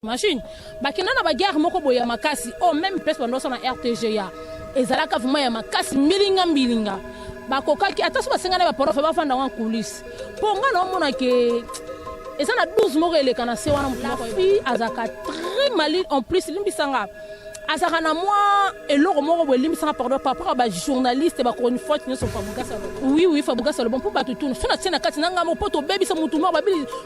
Machine, bakina na bagarre moko boya makasi, oh même pèse pendant ça na RTGA. Ezalaka vraiment ya makasi milinga. Bakokaki attention basengana ba prof ba fanda wan coulisses. Ponga na mona ke eza na 12 moko elekana se wana mutako. Fille azaka très malin en plus limbisanga. Azaka na moi eloko moko bo limbisanga pardon papa ba journaliste ba ko une fois ni so fabuka salo. Oui fabuka salo bon pour ba tutuna. Sona tiena kati nanga mo poto baby sa mutu moko ba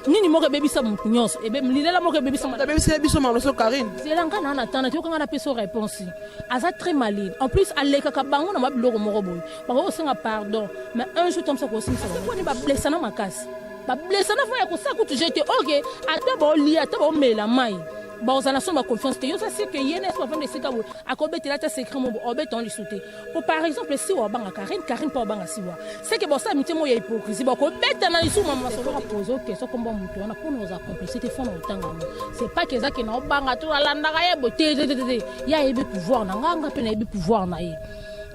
nini moko baby sa mutu nyos. Ebe lilela moko baby sa baby sa biso maloso Karine. C'est là kana na tana toko ngana peso réponse. Aza très malin. En plus aleka ka bango na mabiloko moko boy. Ba ko senga pardon. Mais un jour comme ça ko singa. Ko ni ba blessa na makasi. Ba blessa na fa ko sa ko tu jeter OK. Ata ba li ata ba mela mai. Bon, ça n'a pas confiance. Je sais que y a pas de secret. À quoi bête là, tu secret mon obétant lui sauter. Par exemple, si on banga Karine pas banga siwa. C'est que bon ça, mais moi y a hypocrisie. Bon, bête là, ils sont maman sur la pose. OK, ça comme bon mouton. On a pour nous accomplir. C'était fond au temps. C'est pas que ça qui n'a banga tout la ndaya beauté. Il y a eu pouvoir, n'anga peine eu pouvoir naïe.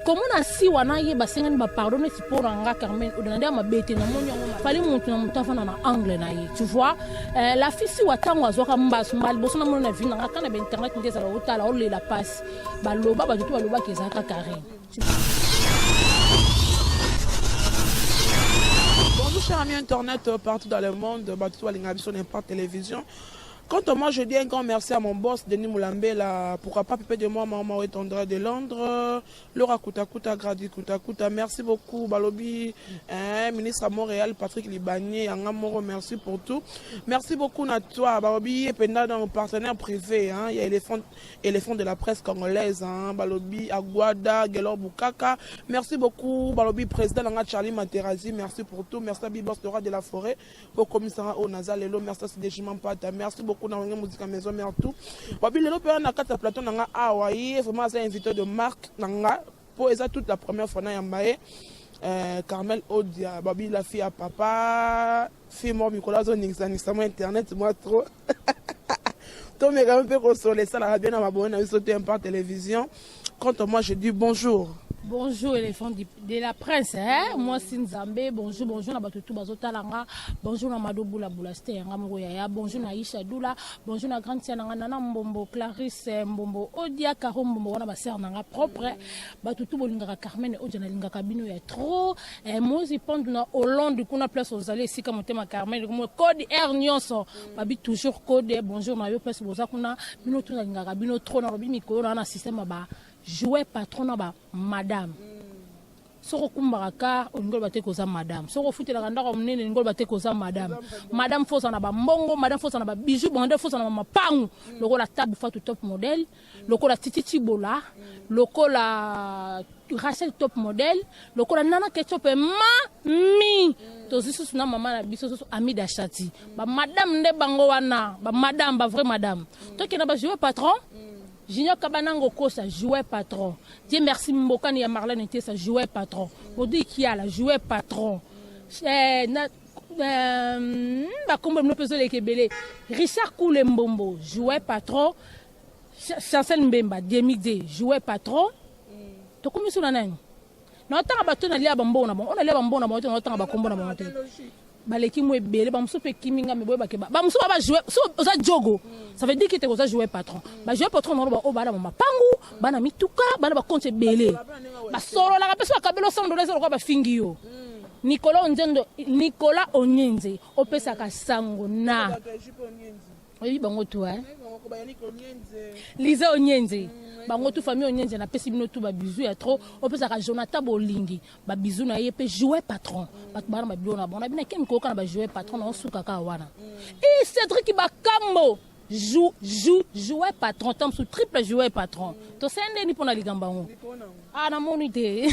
Comment on a si wana ye basenga ni ba pardonner si pour anga Carmen ou dans ma bête na monyo fallait monter na mutafa na angle na ye tu vois la fille si watango azoka mbasu mbali boso na mona vina na kana ba internet ndeza la otala o la passe ba loba ba tout ba loba kezaka Karine. Bonjour chers amis internet partout dans le monde, bah tout les sur n'importe télévision. Quant à moi, je dis un grand merci à mon boss, Denis Moulambé, pourquoi pas Pépé de moi, maman étendra de Londres, Laura Koutakuta, Grady Koutakuta, merci beaucoup, Balobi, ministre à Montréal, Patrick Libanier, Angamoro, merci pour tout. Merci beaucoup à toi, Balobi, et Penda dans nos partenaires privés, il y a éléphant de la presse congolaise, Balobi, Aguada, Gelor Bukaka, merci beaucoup, Balobi, président Langa Charlie Materazzi, merci pour tout, merci à Bibos Dora de la Forêt, au commissariat au Nazal, merci à Sidejima Pata, merci beaucoup. Dans la musique à maison mais tout babi lelo pe na kata plateau nanga awaye vraiment c'est invité de marque nanga pour eza toute la première fois na yambaye Carmel Odia babi la fille à papa fille mort Nicolas Zonixani ça internet moi trop toi mais quand même peu consoler ça la bien à ma bonne sauter un par télévision quand moi je dis bonjour. Bonjour éléphant de la presse, hein? Moi c'est Nzambe, bonjour na batutu bazotalanga, bonjour na Madobu la Boulaste, Yaya, bonjour na Isha Doula, bonjour na grande sœur Nana Mbombo, Clarisse Mbombo, Odia Karo Mbombo, na ba sœur nanga propre, batutu bolinga Carmen Odia na linga kabino ya trop, moi je pense na Hollande kuna place aux allées ici comme thème Carmen, comme code R nyonso, babi toujours code bonjour na yo place boza kuna, bino tuna linga kabino trop na robi mikoro na système ba jouer patron ba madame soko kumbaraka ngol bate koza madame soko futela kanda ko mnene ngol bate koza madame fosa na ba mbongo madame fosa na ba bijou bonde fosa na mapangu lokola table fatu top model lokola tititi bola lokola Rachel top model lokola nana ketchup mi to zisu na mama na biso so ami d'achati ba madame nde bango wana ba madame ba vrai madame to kena ba jouer patron Junior Kabanango Kosa jouait patron. Dieu merci Mbokani ya Marlène était ça jouait patron. On dit qui a la jouait patron. Ba kombo no peso lekebele. Richard Koulembombo jouait patron. Chancel Mbemba Demide jouait patron. To komi suna nani? Na tanga bato na lia bambo na bon. On a lia bambo na bon, on tanga ba kombo na bon. Baleki mwe bele ba muso pe kiminga me boye ba keba ba muso ba jouer so oza jogo ça veut dire que tu oza jouer patron ba jouer patron no ba o bana mama pangu bana mituka bana ba compte bele ba solo la ka peso ka belo sondo lezo ko ba fingio Nicolas Onyenze opesa ka sango na oui bango to Lisa Onyenze bango tu famille Onyenze na pesi bino tu ba bizu ya trop opesa ka Jonathan Bolingi ba bizu na ye pe jouer patron ba bana ba biona bona bina kem ko kana ba jouer patron na suka ka wana et Cédric Bakambo jouer patron tam sous triple jouer patron to sende ni pona ligambango na monité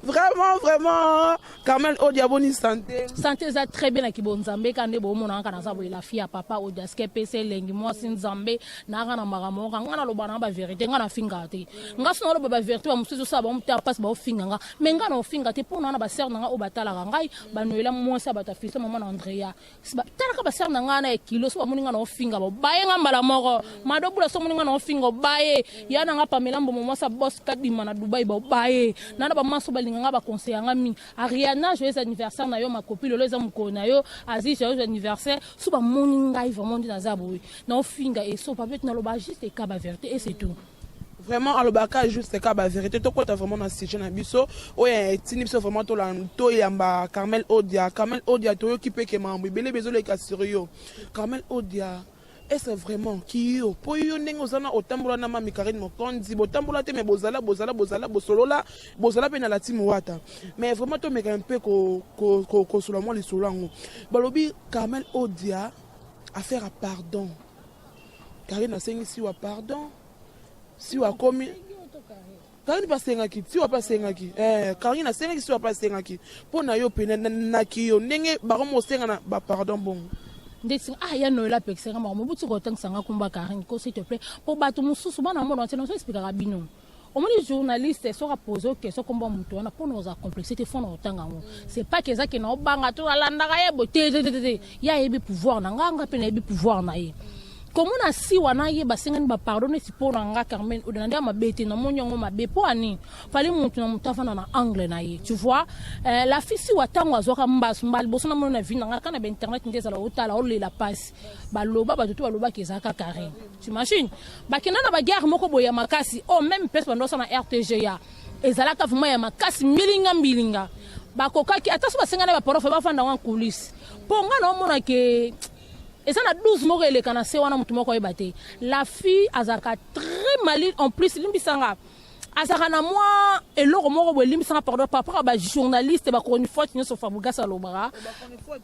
vraiment Carmel Odia boni santé ça très bien ki bonzambe kande bo mona kana sa bo la fille à papa Odia ske PC lengi moi sinzambe na kana magamo ngana lo bana ba vérité ngana fingate ngaso lo ba vérité ba mususu sa ba mta passe ba finga mais ngana o fingate pona na ba sœur nga o batala ngai ba noela moi sa ba ta fils maman Andrea ba tala ka ba sœur nga na kilo so ba moni ngana finga bo baye ngambala moko madobula so muninga na finga baye yana nga Pamela Mbombo mwasa boss kadima na Dubai bo baye nana ba maso balinga nga ba conseiller ngami Ariana joyeux anniversaire na yo ma copine lo eza mukona yo Aziz joyeux anniversaire so ba moninga vraiment na zaboui na finga et so pas na lo ba juste et ka ba vérité et c'est tout. Vraiment, alobaka juste ka ba vérité to kota vraiment na sujet na biso oya tini biso vraiment to la to yamba Carmel Odia to yo ki pe ke mambo bele bezo le ka sur yo Carmel Odia est-ce vraiment qui yo po yo ndenge ozana otambola na mami Karine Mokonzi botambola te me bozala bosolola bozala pe na la team wata mais vraiment to meka un peu ko solo moi les solango balobi Carmel Odia à faire pardon Karine a sengi si wa pardon si wa komi Karine pas sengaki si wa pas sengaki Karine sengaki si wa pas sengaki pona yo pena na ki yo ndenge ba mo senga na ba pardon bon ndesi ya no la pexera ma mo butu ko tangsanga kumba Karine ko s'il te plaît pour bato mususu bana mo non so expliquera bino au moins les journalistes sont posé question comme mutu na pour nos complexité fond na otanga ngo c'est pas que ça que na obanga to alanda ka yebo te ya yebi pouvoir na nganga pe na yebi pouvoir na ye. Comme on a si wana ye basengani ba pardonner si pour nga Carmen ou demander ma bête na monyongo ma be po ani fallait mutu na mutafana na angle na ye tu vois la fille si watango azoka mbasu mbali boso na mona vina nga kana ba internet ndeza la otala o le la passe ba loba ba tutu ba loba kezaka Karine tu imagines ba kenana ba guerre moko boya makasi oh même pèse bando na RTG ya ezalaka vraiment ya makasi milinga ba kokaki ataso basengana ba prof ba fanda wan coulisses po nga na mona ke. Et ça, na 12 mois, elle est canacée, on a mutumo ko ebate. La fille, azaka très maline, en plus, limbisanga. Azaka na moi, et l'autre mort, limbisanga, pardon, papa, ba journaliste, ba koni faute, ni so fabuga salobara.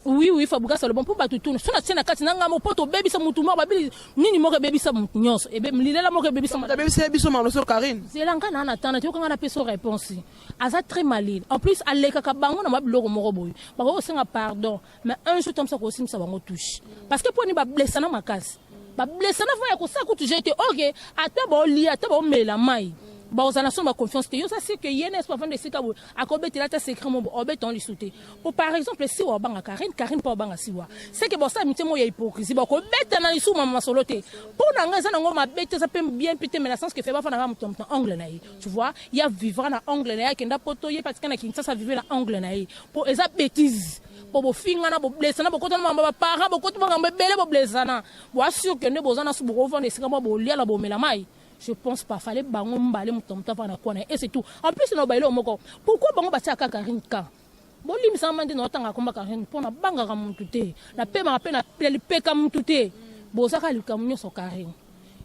Oui, fabuga salobara, pour ba tutu. So na tiena kati nanga mo poto baby sa mutumo, ba bili, nini mo baby sa mutunyos. Et ben, lilela mo baby sa baby sa biso maloso Karine. C'est là ngana na tana, tu ko ngana peso réponse. Aza très maline. En plus, aleka ka bango na mabilo ko moko boy. Ba ko senga pardon, mais un jour comme ça ko sim sa bango touche. Parce que pour ni ba blessa na makasi. Ba blessa na fa ko sa ko tu jete OK, ata ba li, ata ba mela mai. Ba ozana so ba confiance te yo ça c'est que yene espoir de sika bo akobeti la ta secret mo obeton li souté. Pour par exemple si wa banga Karine pa banga siwa. C'est que bon ça mité mo ya hypocrisie ba ko beta na lisu mama soloté. Pour na nga za ngo ma bete ça peut bien piter mais la sens que fait ba fa na mutom angle na yi. Tu vois, il y a vivre na angle na ya kenda poto ye parce que na kinsa ça vivre na angle na yi. Pour eza bêtise. Pour finga na bo blessa na bo kota na ba para bo kota ba bele bo blessa na. Bo assure que ne bozana su bo vendre sika bo lia la bo mela mai. Je pense pas fallait bango mbale mutomta fa na kona et c'est tout. En plus no bailo moko. Pourquoi bango batia ka Karine ka? Bon lim sa mande no tanga komba Karine pona banga ka muntu te. Na pe ma pe na pe ka muntu te. Bo saka luka munyo so Karine.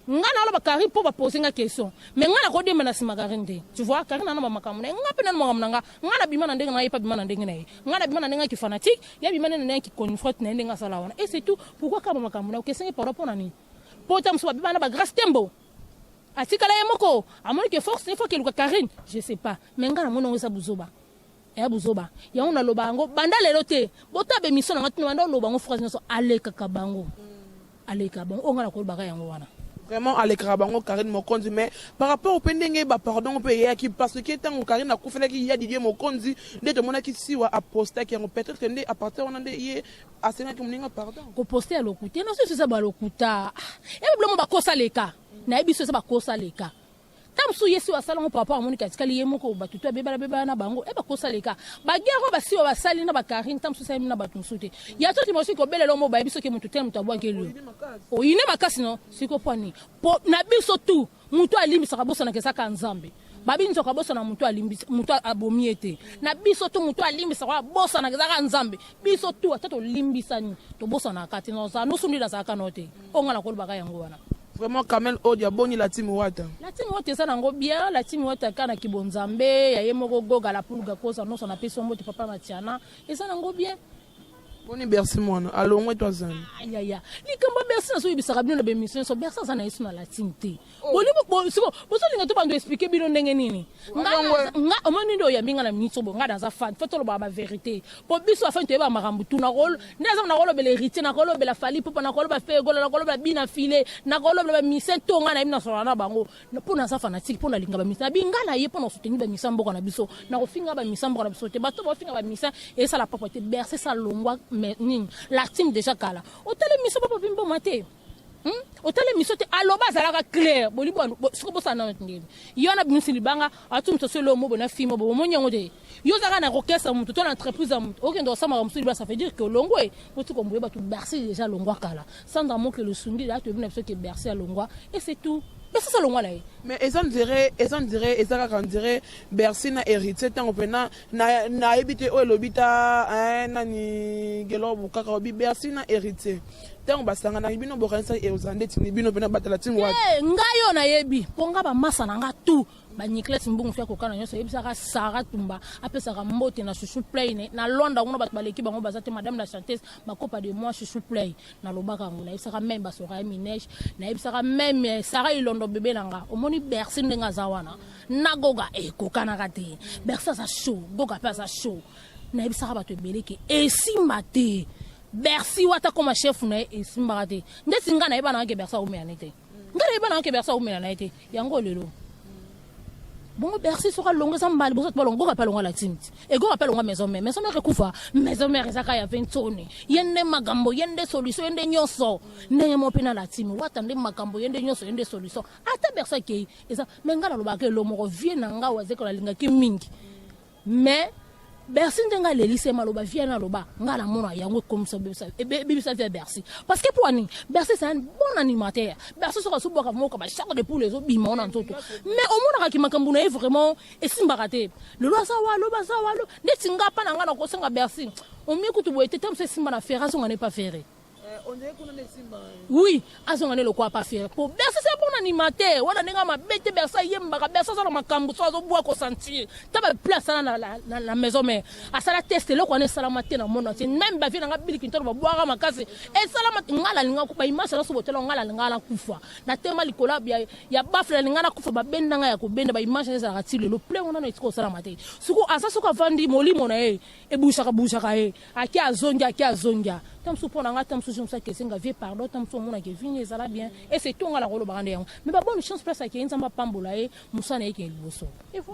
Ngana lo ba Karine po ba poser nga question. Mais ngana ko demana si Karine te. Tu vois Karine na mama kamuna. Nga pe na mama nga. Ngana bima na ndenge na yepa bima na ndenge na ye. Ngana bima na ndenge ki fanatique, ya bima na ndenge ki confront na ndenge sala wana. Et c'est tout. Pourquoi ka mama kamuna? Question par rapport na ni. Po tam so bima na ba grâce tembo. Atikala yamoko amoni que force une fois que luka Karine je sais pas mais ngana mono ngesa buzoba buzoba ya ona lobango banda lelo te botabe mission na ngati banda lobango phrase nso aleka kabango aleka bon ongana ko baka yango wana vraiment aleka bango Karine Mokonzi mais par rapport au pendenge ba pardon pe ya ki parce que tant Karine akufela ki ya Didier Mokonzi de to mona ki siwa aposta ki peut-être que ndé à partir on ande ye asena ki mninga pardon ko poster à lokuta non c'est ça ba lokuta et problème ba kosa leka na biso ça ba kosa leka tamsu yesu asala ngo papa amoni katikali yemoko batutu beba na bango e ba kosa leka ba gero ba siwa basali na ba Karine tamsu sa na ba tumsute ya toti mo siko belelo mo ba biso ke mutu tem mutu abwa kelo o ine makasi no siko pwani po na biso tu mutu alimbisa kabosa na kesaka nzambe babi nzoka bosa na mutu alimbisa mutu abomiete na biso tu mutu alimbisa kwa bosa na kesaka nzambe biso tu atato limbisa ni to bosa na kati no za no sundi na saka note onga ko baka yango wana. Vraiment Carmel Odia boni la team wata. La team wata ça nango bien, la team wata kana kibonzambe, ya yemoko goga la pulga kosa no sona peso mbote papa matiana, et ça nango bien. Boni bersi mwana, alongwe toi zan. Ya. Ni kamba bersi na so yibisaka bino na be mission so bersi ça na yesu na la team te. Boli bo siko, bo so linga to bando expliquer bino ndenge nini. Nga omoni ndo ya minga na minitso bo nga dans a fan, fait to ba vérité. Po biso afin to ba marambu tu na rôle, ndaza na rôle be l'héritier na rôle be la fali po na rôle ba fe golo na rôle ba bina filé, na rôle ba mission to nga na ina so na bango. Po na sa fanatique po na linga ba mission. Binga na ye po na soutenir ba mission mboko na biso. Na ko finga ba mission mboko na biso te ba to ba finga ba mission et ça la papote bercer ça longwa mais la team déjà kala. Au télé mission papa bimbo maté. Hôtel émission te aloba zalaka clair boli bon soko bosa na ndeni yo na bimisi libanga atu mto selo mo bona fimo bo monyango de yo zaka na orchestre mutu to na entreprise mutu okendo sama musu liba ça veut dire que longwe mutu ko mboye batu Bercy déjà longwa kala sans amour que le sundi là tu veux que Bercy à longwa et c'est tout. Mais c'est ça le là. Mais ils on dirait Bercy na hérité tant pena na habité o lobita nani gelo bukaka obi Bercy na hérité. Tant basanga na bino bokansa e ozande tini bino pena batala timu wa. Ngayo na yebi ponga ba masa na nga tout. Ba Nicolas Mbungu fya kokana nyoso yebisaka Sarah Tumba apesaka mbote na chouchou play na Londres ngono bat baleki bango bazate madame la chanteuse makopa de moi chouchou play na lobaka ngona yebisaka même basora minege na yebisaka même Sarah Ilondo bébé nanga omoni Bercy ndenga zawana nagoga kokana kate Bercy sa show goga pa sa show na yebisaka bato beleki esimba te Bercy wata comme chef na esimba te ndeti ngana yeba na ke Bercy o me anete ngana yeba na ke Bercy o me anete yango lelo. Bon, Bercy sera longue, ça m'a dit, bon, on rappelle la team. Et on rappelle maison mère kufa, maison mère ça kaya 20 tonnes. Yende magambo, yende solution, yende nyoso. Ne mo pena la team. Watande magambo, yende nyoso, yende solution. Ata Bercy ki, eza menga lo ba ke lo mo vie na nga waze ko la linga ki mingi. Mais Bercy ndenga le lycée maloba vient na loba ngala mona yango comme ça et bibi ça fait Bercy parce que pour ani Bercy c'est un bon animateur Bercy sera sous boka moka ba chaque de pour les autres bima on entoto mais au mona ki makambu na vraiment et simbarate le lo sa walo netinga pa na ngana ko senga Bercy on m'écoute bo était tam c'est simba na faire on n'est pas faire. On dirait qu'on a des simba. Oui, azonga ne le quoi pas faire. Pour Bercy c'est un bon animateur. Wana nenga ma bête Bercy yemba Bercy ça na makambu so zo bois ko sentir. Taba place na la maison mais à ça la tester le ko ne salamate na monde entier. Même ba vie na bili kinto ba boire makasi. Et salamate ngala linga ko ba image na so botelo ngala ngala kufa. Na tema likola ya bafle ngala kufa ba benda nga ya ko benda ba image na za tile le plein on na itiko salamate. Suko asa suka vandi molimo na e bushaka e. Aki azonga. Tam supona nga tam sujo ça que singa vie pardon tam so mona ke vini ezala bien et c'est tout ngala rolo bande yango mais ba bonne chance place ke nzamba pambola e musana yake liboso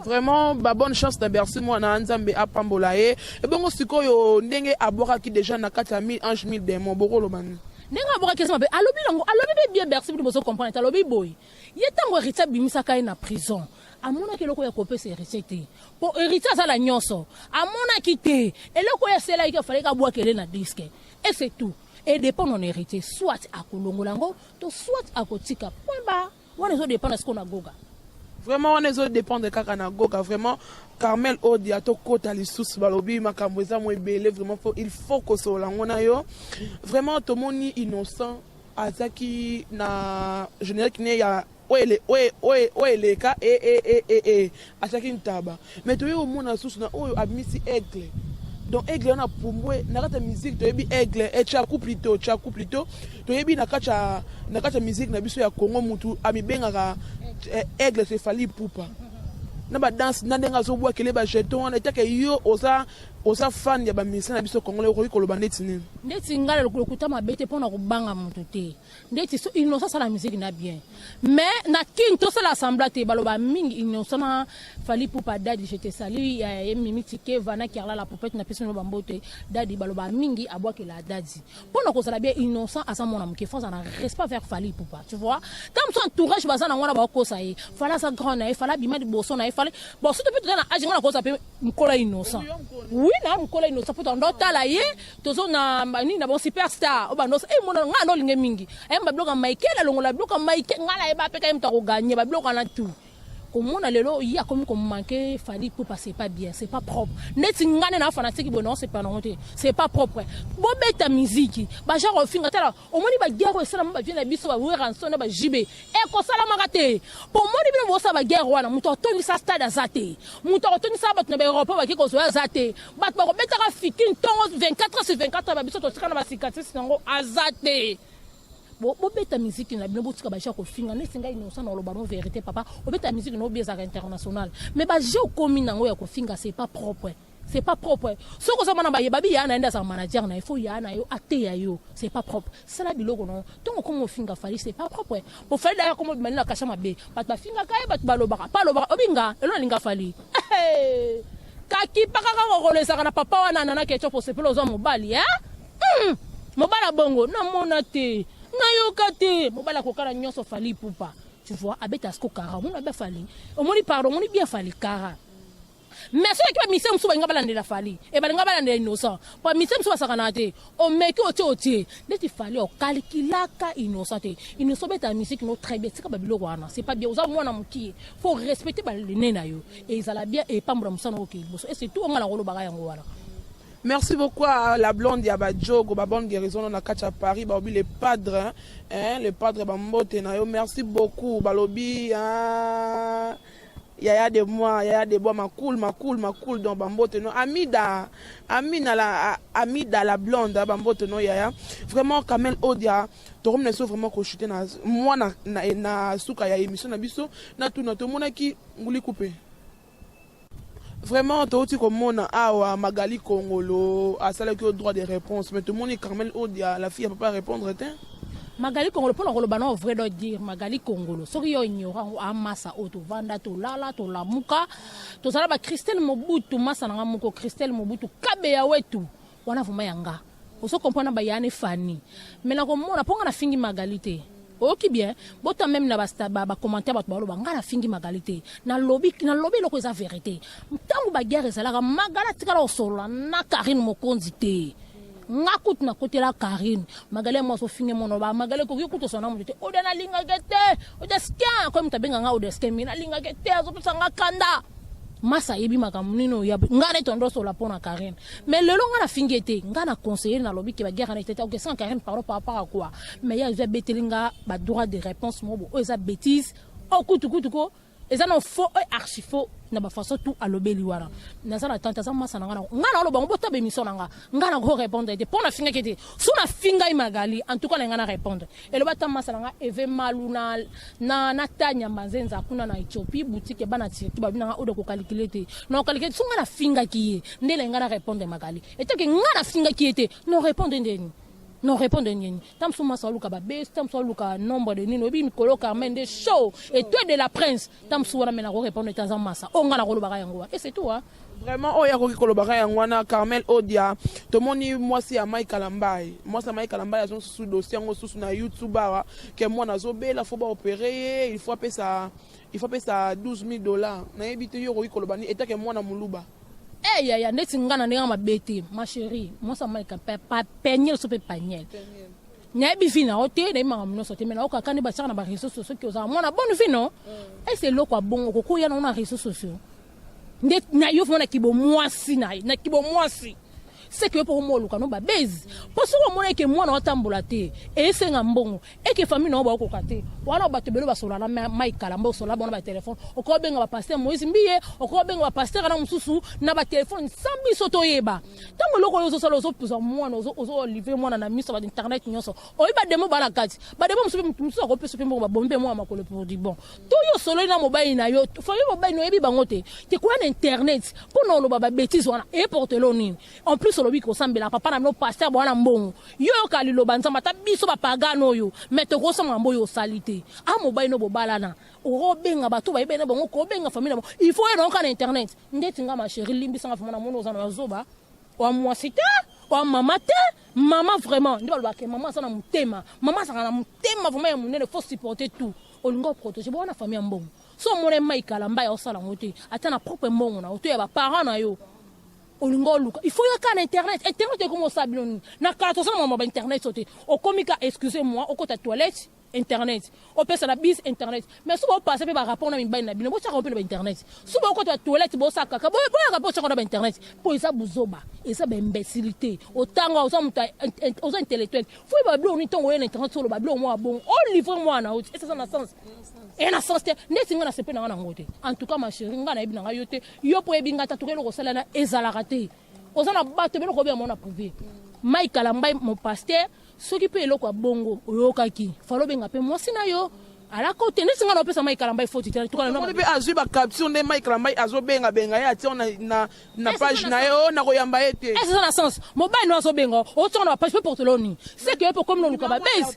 vraiment ba bonne chance na Bercy moi na nzambe a pambola e bongo sikoyo ndenge aboka ki déjà na kata 1000 ange 1000 démons bokolo bani nenga aboka ke sama be alobi bien Bercy liboso comprendre alobi boy yetango héritier bimisa kai na prison amona ke loko ya kopé c'est héritier pour héritier ça la nyonso amona kité et loko ya sela ike fallait ka boa kele na disque. Et c'est tout. Et dépend on hérité soit à Kolongolango, soit à Kotika. Point bas. On est dépend de ce qu'on a goga. Vraiment, on est dépend de Kakana Goga. Vraiment, Carmel Odia, to kota li sous balobi, makamboza mo ebele. Vraiment, il faut que ce soit là. Vraiment, tout le monde est innocent. Azaki na générique ne ya les cas et Azaki ntaba. Mais tu es au monde à sous na oyo admisi aigle. Donc aigle on a pumbwe nakata musique to yebi aigle et chaku plutôt to yebi nakata musique na biso ya Congo mutu amibengaka aigle c'est fali pupa na ba danse na ndenga zo bwa kele ba jeton na etake yo osa fan ya ba musicien na biso congolais ko koloba ndeti nini ndeti ngala lokuta mabete pona ko banga mutu te ndeti so innocent ça la musique na bien mais na kinto ça l'assemblée te baloba mingi innocent na fali pupa dadi je te salue ya mimi tike vana qui la poupette na personne bambote dadi baloba mingi abwa ke la dadi pona ko ça bien innocent à sa mona mke fonce na respect vers fali pupa tu vois comme son entourage bazana ngona ba ko ça y fala sa grand na fala bima di boso na fala bon surtout peut na agi ngona ko ça pe mkola innocent oui na mkola innocent peut ndo tala ye tozo na ni na bon superstar o ba no e mona nga no linge mingi e mba bloka Michael longola bloka Michael ngala e ba pe ka mta ko gagner ba bloka na tout. Comment on a le lot, il y a comme manqué, fallait pour passer pas bien, c'est pas propre. Net ngane na fanatique bon non c'est pas non c'est pas propre. Bon bête musique, ba genre au finga tala, au moins ba guerre et ça ba vient na biso ba we ranson ba jibe. E ko sala magate. Pour moi ni bo sa ba guerre wana, muto toni sa stade azate. Muto toni sa bat na ba Europe ba ki ko so azate. Bat ba ko beta ka fikin tongo 24/24 ba biso to tsana ba cicatrice nango azate. Bon beta musique na bino botika ba jako finga ne singa innocent na loba no vérité papa obeta musique no bieza international mais ba jeu commis nango ya ko finga c'est pas propre ce que ça mana ba yebabi ya na enda sa manager na il faut ya na yo ate ya yo c'est pas propre ça la biloko non tongo comme finga fali c'est pas propre pour faire d'ailleurs comme bimani na kasha mabe ba finga kai ba loba pa loba obinga elo linga fali kaki paka ka ko le saka na papa wana na ketchup pour se pelo zo mobali hein mobala bongo na mona te nayoka te mobala kokala nyonso fali pupa tu vois abeta sko kara on a fali omoni pardon on bien fali kara mais ceux qui misem so banga balande la fali e balanga balande innocent pa misem so basakana te o meki oti ndeti fali o calculaka innocent innocent beta musique no très bien c'est babilo wana c'est pas bien oza mwana muki faut respecter balene na yo et izala bien et pambra musana oki boso et c'est tout on a la rolo baga yango wana. Merci beaucoup à la blonde ya Badjogo, ba bonne guérison na Kacha Paris, ba obi les padres hein, les padres ba mbote na yo. Merci beaucoup balobi hein. Yaya de moi ma cool donc bambote no Amida la blonde bambote no yaya vraiment Kamel Odia torom ne so vraiment ko chuter na moi na suka ya émission na biso na tout notre mona ki nguli couper vraiment toti comme mona awa Magali Kongolo a celle qui a droit de réponse mais tout le monde est Kamel Odia la fille elle peut pas répondre hein? Magali Kongolo pour le bana vrai de dire Magali Kongolo sori yo ignorant amasa auto vanda to lala to lamuka to sala ba Christelle Mobutu masa na muko Christelle Mobutu kabe ya wetu wana vuma yanga oso comprendre ba yani fani mais na ko mona ponga na fingi Magali te oki bien bota même na basta ba commentaire ba balo ba ngala fingi Magali te na lobby loko za vérité ntango ba guerre ezalaka Magala tikala osola na Karine Mokonzi te ngakut na côté la Karine Magali mo so finge mono ba Magali ko yokuto sona mo te odana linga gete odeskia comme tabenga nga odeskia mina linga gete azopesa nga kanda masa yebi makamunino ya ngana tondo so la pona Karine mais le long na finge te ngana conseiller na lobby ke ba guerre na tete o que sans Karine par rapport à quoi mais ya za betelinga ba droit de réponse mo bo eza bêtise o kutuko eza no faux archi faux na ba façon tout à lobeli wana na ça la tante ça masa na ngana lo bango bota be mission nga ngana ko répondre te pona finga kete suna finga Magali en tout cas ngana répondre et le bata masa nga eve maluna na tanya manzenza kuna na Ethiopie boutique bana tiki ba bina odo ko calculer te non calculer sunga na finga ki ndele ngana répondre Magali et te ke ngana finga ki ete non répondre ndeni non répondre nini tamsuma saluka ba best tamsaluka nombre de nino bi mikolo Carmen de show et toi de la prince tamsuwa mena ko répondre tanza masa onga na ko lobaka yango et c'est tout hein vraiment oh ya ko kolobaka yango na Carmel Odia to moni moi si ya Mike Kalambai moi ça Mike Kalambai a son sous dossier ngo sous na YouTube que moi na zobela faut ba opérer il faut payer ça $12,000 na ebite yo ko kolobani et que moi na muluba. Eh ya ndeti ngana ndinga mabete ma chérie moi ça Mike pas peigner so pe paniel nya bi fina ote na imanga mno so te mena oka kane ba tsana na ba réseaux sociaux ki oza mona bonne vie non et c'est loko bon ko ya na réseaux sociaux ndet na yo fona kibo mwasi na kibo mwasi c'est que pour moi luka no ba base parce que moi que moi na tambola te et c'est ngambongo et que famille no ba ko kate wana ba tebelo ba sola na Mike Kalamba sola bona ba téléphone o ko benga ba pasteur Moïse Mbiye o ko benga ba pasteur na mususu na ba téléphone sambi soto yeba tango loko yo so sala so pusa moi no zo livrer moi na miso ba internet nyonso o iba demo ba la kati ba demo mususu ko peso pe mo ba bombe moi makolo pour di bon to yo solo na mobile na yo fa yo mobile no yebi bangote te ko na internet pour no lo ba bêtise wana et porter l'oni en plus lobi ko sambela papa na no pasteur bwana mbongo yo kali lo banzama ta biso ba pagano yo mete ko sama mboyo salite a mobile no bobalana o benga bato ba ibene bongo ko benga famille il faut y rentrer na internet ndeti nga ma chérie limbisa nga famana mono zana zoba wa mwasita wa mama te mama vraiment ndi ba ke mama sana mutema mama sana mutema vraiment ya munene faut supporter tout olingo protéger bona famille mbongo so mone Mike Kalamba ya sala ngote atana propre mbongo na oto ya ba parents na yo olingo luka il faut y a internet est comme ça biloni na 400 mo ba internet sauté o komika excusez-moi au côté toilette internet o pesa la bis internet mais souvent passer ba rapport na mibali na bino bo tsaka ba internet souvent au côté toilette bo saka ka bo rapport tsaka ba internet pour ça buzoba et ça ba imbécilité otanga oza muta oza intellectuel faut ba blo ni tongo na internet solo ba blo moi bon on livre moi na et ça na sens et na sens ndeti ngana sepe na ngote en tout cas ma chérie ngana ebi na yote yo po ebi ngata tukelo ko sala na ezala raté ozana bato belo ko be mona privé Mike Kalamba mon pasteur soki pe eloko bongo oyokaki falo benga pe mwasi na yo ala côté ne singa no pesa mai kalamba faut titela to on peut azuba capture ne mai kalamba azo benga ya ti on na page na yo na koyamba ete est-ce ça na sens mobile no azo benga o to na page pour teloni c'est que pour comme no luka ba base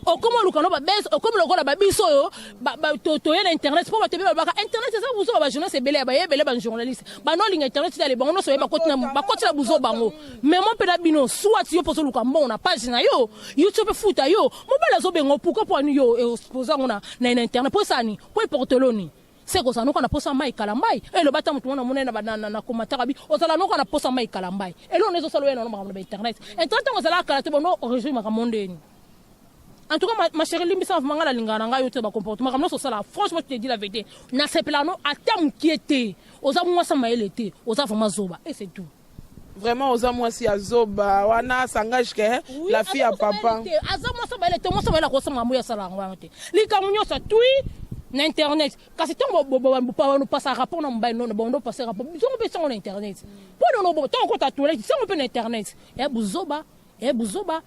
o comme luka no ba base o comme lokola ba biso yo ba to ya na internet pour ba te ba internet ça vous ba journaliste belé ba journaliste ba no linga internet ta le ba no so ba kotina buzo bango mais mon pela bino soit yo pour luka bon na page na yo YouTube foot yo mobile azo benga pourquoi pour yo exposer na internet pour ça ni pour porteloni c'est que ça nous qu'on a posé mai kalambai et le bâtiment tout le monde na commentaire bi osala nous qu'on a posé mai kalambai et là on est au salon on na internet on sala kalaté bon au régime ka mondeni en tout cas ma chérie limbisa mangala lingana nga yote ba comportement comme ça sala franchement je te dis la vérité na ce plano à terme qui était oza moi ça m'a été oza vraiment zoba et c'est tout. Vraiment aux amours si azoba wana s'engage que la fille à papa azama ça ba était moi ça ba la ko ça mamu ya sala ngwante li kamunyo ça tui na internet kasi tango bo passer rapport na mbaye non bon passer rapport biso on peut sur internet pour non bon tango ta toilette ça on peut internet e buzoba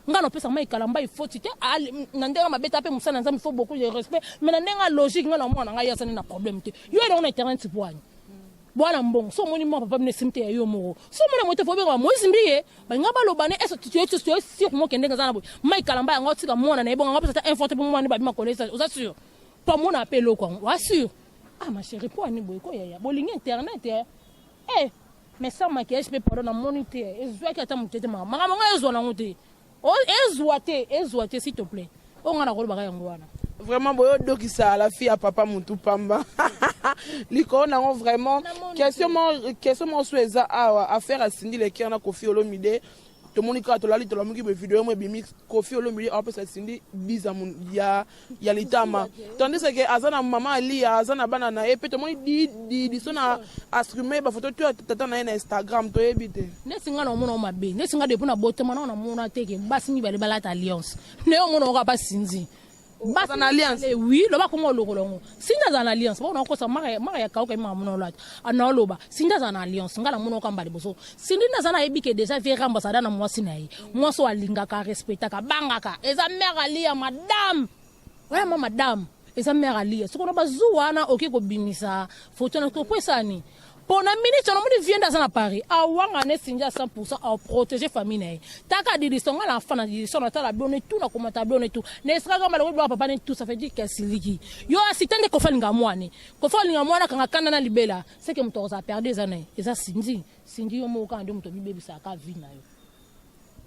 ngana pesa mai kalamba il faut tite na ndenga mabeta pe musana nzambe il faut beaucoup de respect mais na ndenga logique ngana mwana nga yasa na problème te yo na internet poani bwana mbongo so moni mo papa ne simte yo moro so mona moto fo bengwa moisi mbiye ba ngaba lobane eso tu sur mo kende ngana bo mai kalamba nga otika mona na ebonga ngaba ta info te mo mwana ba bima connaître oza sûr pas mon appel au quoi wa sûr ah ma chérie pour ani boy ko ya bolingi internet mais ça maquillage peut pardon na moniteur ezwa ki ata mutete ma nga ezwa na ngote o ezwa te s'il te plaît o ngana ko ba ga ngwana. Vraiment boyo dokisa la fille à papa mutu pamba liko na vraiment question mo soueza à faire à Cindy le qui na Koffi Olomide to monika to lali to la muki be vidéo mo be mix Koffi Olomide après ça Cindy biza mun ya litama tandis que azana maman ali azana bana na et peut moni di sona assumer ba photo tu tata na Instagram to ebite ne singa na mona mabe ne singa de pona botema na mona teke basi ni bale balata alliance ne o mona ka ba sinzi bas en alliance oui loba kongo lokolongo sinda za alliance bona ko sa mara ya kauka ima mona lot ana loba sinda za alliance ngala mona ko mbali boso sinda za na ebike déjà vie ambassadeur na mwasi na yi mwaso alinga ka respecta ka bangaka eza mère ali ya madame vraiment madame eza mère ali so kono bazuwa na oke ko bimisa photo na ko pesani Pona minute on moni vient dans Paris a wanga ne sinja 100% à protéger famille taka di songa la fana di sona ta la bonne tout na commenta bonne tout ne sera comme le papa ne tout ça fait dire que siliki yo assistant de ko falinga mwana kanga kana na libela c'est que mto za perdre des années et ça sinji yo moka ndo mto bibebisa ka vina yo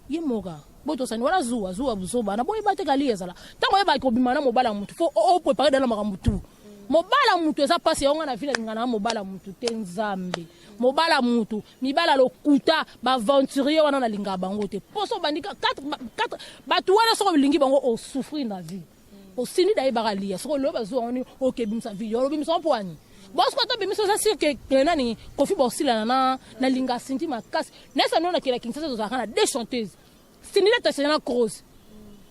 ye moka boto sani wala zuwa buzoba na boy bate kaliya sala tango e ba ko bimana mobala mutu fo o préparer dans la makambutu mobala mutu eza pasi yonga na vile ngana mobala mutu te nzambe mobala mutu mibala lokuta ba aventurier wana na linga bango te poso bandika 4 batu wana so bilingi bango o souffrir na vie o sini dai bagalia so lo bazo oni o kebimsa vie yo bimsa poani bosko to bimsa ça sûr que nani Koffi bosila na linga sinti makasi nesa nona kila kinsa zo zakana des chanteuses sini la tasena cross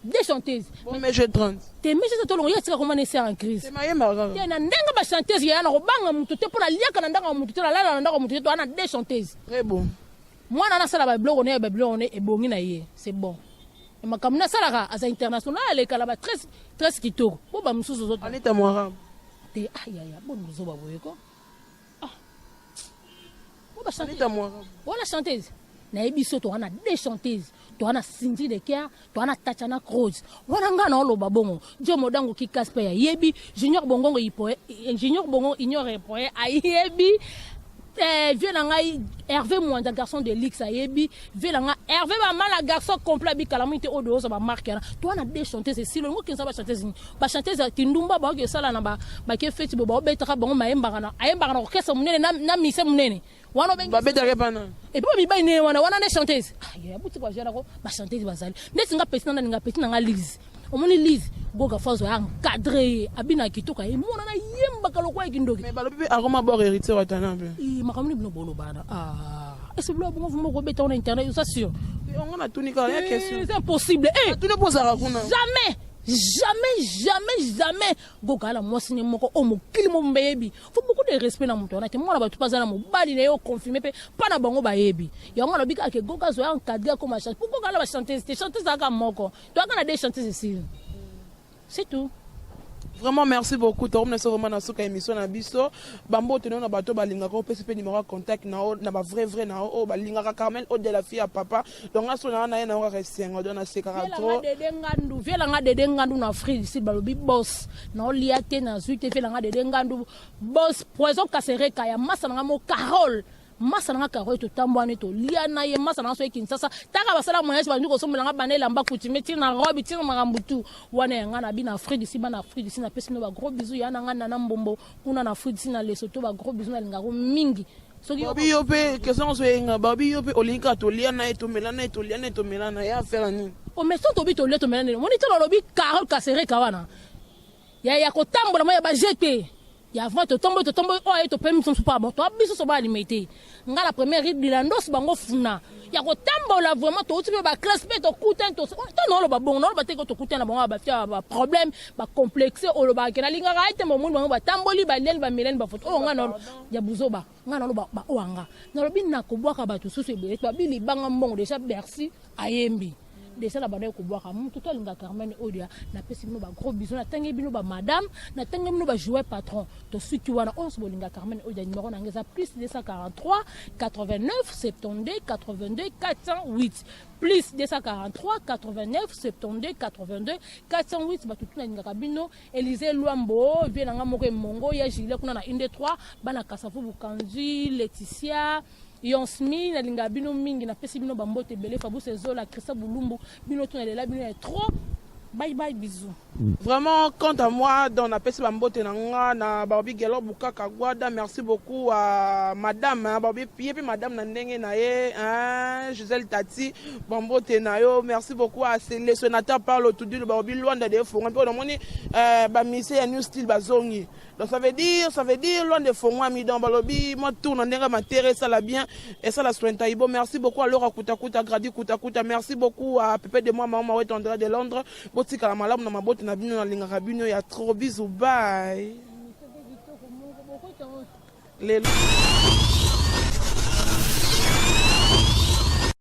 des chanteuses mais je 30 te mais c'est tout le monde comment est en crise c'est maye marga ya na ndenga ba chanteuse ya na robanga mutu te pona liaka na ndanga mutu te la na ndanga mutu te ana des chanteuses très bon moi na sala ba blog on est ebongi na ye c'est bon et makamna sala ka as international le kala ba très kitoko bo ba mususu zoto Anita Mwarabu te aya bon muzo ba boyeko ah bo ba Anita Mwarabu wala chanteuse na ebiso to ana des chanteuses to ana Cindy de Kia to ana Tatiana Cross wana ngana oloba bongo jo modango ki Casper ya yebi junior bongo ignore poe ayebi vieux nanga Hervé Mwanda garçon de Lix ayebi vieux nanga Hervé ba mala garçon complet bi calamité o de ba marque to ana des chanteuses si le ngo kinsa ba chanteuse tindumba ba ke sala na ba ke feti bo ba betaka bongo mayemba na orchestre munene na mise munene wana bengi ba betaka pana et puis mi bay ne wana ne chanteuse ya buti kwa jera ko ba chanteuse bazali nesinga petina na nga petina nga Lise omoni Lise goga fazo ya encadré abina kitoka e mona na yemba kaloko ekindoki mais balobi aroma bord héritier wa tanambe makamni bino bolo bana est-ce que bon vous me rebeta na internet ça sûr on a tout nika ya question c'est impossible tout ne pose à kuna jamais goga la mwasi ne moko o mokili mo mbebi faut beaucoup de respect na muto na te mona ba tu pas na mo bali na yo confirmer pe pa na bango ba yebi ya ngona bika ke goga zo ya encadré comme chanteuse pourquoi goga la chanteuse aka moko to aka na des chanteuses ici c'est tout Vraiment, merci beaucoup. Tu as vraiment dans cette émission. Bambo, tu as bateau, balinga, PCP numéro contact, na vrai, na balinga, Carmel, de la fille à papa. Donc, on a un resté, on a ces caractères. Viens de dengandu na free ici, balobi boss. Na oliate na zuite, viens de dengandu boss. Poison kasere kaya, massa na mo Carole. Massa na Carole to tambwane to liana ye massa na so Kinshasa. Taka basala moyen ba ndiko somela nga banela mba kutime tina robi tina marambutu. Wana nga na bi na free ici, na free ici na pesi no ba gros bisous ya na nga na mbombo. Kuna na free ici na Lesotho ba gros bisous na lingaro mingi. Babi yope, question so yenga, babi yope olinka to liana et to melana et to liana et to melana ya faire ni. O meso to bi to le to melana. Moni to lobi Carole kasere kawana. Ya ko tambola mo ya ba jeter. Ya avant to tombe oh et to pemi son pas bon to biso so ba limité nga la première ride landos bango funa ya ko tambola vraiment to utipe ba classe pe to coutin to non lo ba bon non ba te ko to coutin na bango ba fia ba problème ba complexe o lo ba kena linga ga ite mo mundu bango ba tamboli ba lel ba milen ba foto o nga non ya buzoba nga non lo ba o anga na lo bi na ko bwaka ba to susu ebele to bi libanga mbongo déjà merci ayembi déjà la bande ko boaka mutu to linga Carmen Odia na pesi bino ba gros bisous na tangi bino ba madame na tangi bino ba jouer patron to suki wana on se bolinga Carmen Odia numéro na ngeza plus 243 89 72 82 408 plus 243 89 72 82 408 ba tutuna linga kabino Élysée Luambo vie na ngamoko mongo ya Gilles kuna na inde 3 bana kasafu bukanzi Laetitia Yonsmi na linga bino mingi na pesi bino bambote belé Fabrice Zola Christa Boulumbu bino to na bino est trop bye bye bisous. Vraiment, quant à moi, dans la peste bambote na Barbie Gelo Bukaka Guada, merci beaucoup à madame, Barbie Pied, puis madame Nandenge Naye, Gisèle Tati, Bambote Nayo, merci beaucoup à les sénateurs parlent autour de Barbie loin de des fonds, un peu de monnaie, Bamisé un new style Bazongi. Donc ça veut dire loin de fonds, moi, mi dans Balobi, moi tourne en déga m'intéresse ça la bien, et ça la soin taïbo. Merci beaucoup à Laura Koutakuta, Gradi Koutakuta, merci beaucoup à Pépé de moi, maman, ouais, André de Londres, Botika la malade, dans ma botte, na bino na linga bino ya trop bisous bye.